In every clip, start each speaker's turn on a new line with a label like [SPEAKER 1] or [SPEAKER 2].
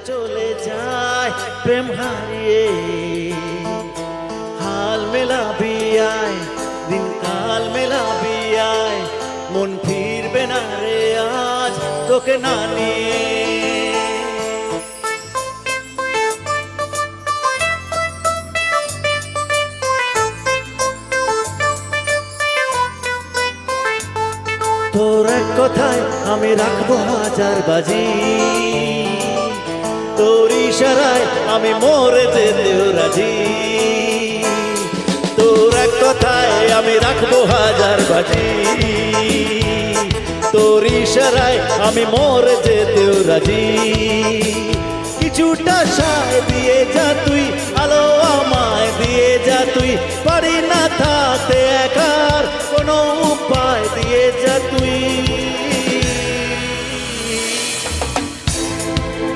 [SPEAKER 1] চলে যায় প্রেম হারিয়ে। হাল মেলাবি আয়, দিন কাল মেলাবি আয়, মন ফিরবে না রে আজ তোকে না নিয়ে। তোর এক কথায় আমি রাখবো হাজার বাজি, তোর ইশারায় আমি মরে যেতেও রাজি। তোর এক কথায় আমি রাখবো হাজার বাজি, তোর ইশারায় আমি মরে যেতেও রাজি। কিছুটা সায় দিয়ে যা তুই, আলো আমায় দিয়ে যা তুই, পারি না থাকতে একার কোনো উপায় দিয়ে যা তুই।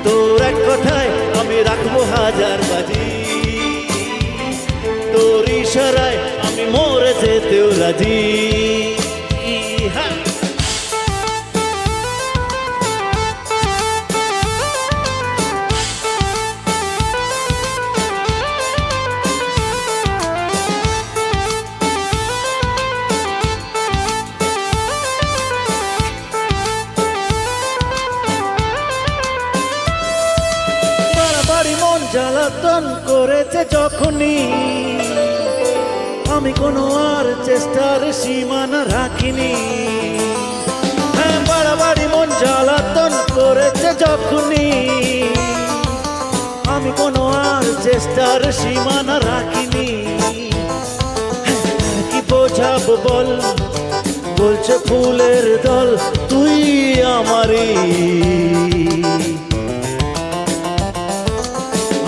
[SPEAKER 1] তোর এক কথায় আমি রাখবো হাজার বাজি, তোর ইশারায় আমি মরে যেতেও রাজি। মন জ্বালাতন করেছে যখনই, আমি কোনো আর চেষ্টার সীমানা রাখিনি। হ্যাঁ, বাড়াবাড়ি মন জ্বালাতন করেছে যখনই, আমি কোনো আর চেষ্টার সীমানা রাখিনি। কি বোঝাবো বল, বলছে ফুলের দল তুই আমারই।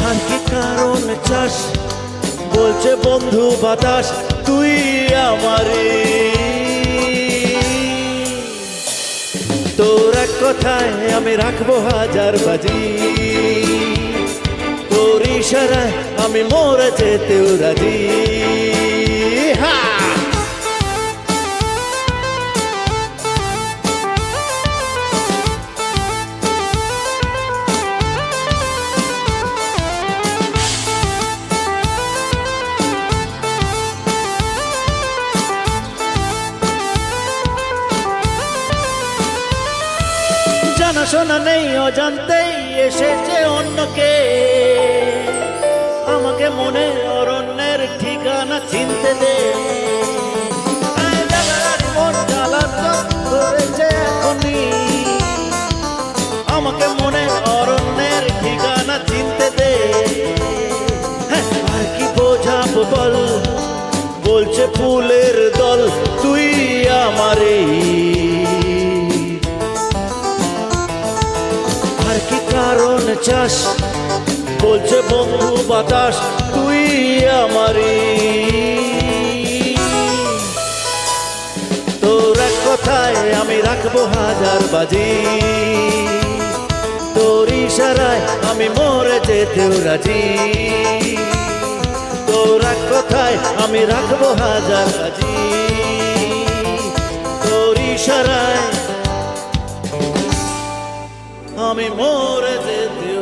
[SPEAKER 1] আর কি কারণ চাস, বলছে বন্ধু বাতাস তুই আমারে। তোর এক কথায় আমি রাখবো হাজার বাজি, তোর ইশারায় আমি মরে যেতেও রাজি। জানাশোনা নেই, অজান্তেই এসেছে অন্যকে, আমাকে মনে অরণ্যের ঠিকানা চিনতে দে। মন জ্বালাতন করেছে এখনই, আমাকে মনে অরণ্যের ঠিকানা চিনতে দে। আর কি বোঝাবো বল, বলছে ফুলের দল তুই আমারে। আর কি কারণ চাস, বলছে বন্ধু বাতাস তুই আমারে। তোর এক কথায় আমি রাখবো হাজার বাজি, তোর ইশারায় আমি মরে যেতেও রাজি। তোর এক কথায় আমি রাখবো হাজার বাজি, তোর ইশারায় আমি মরে যেতে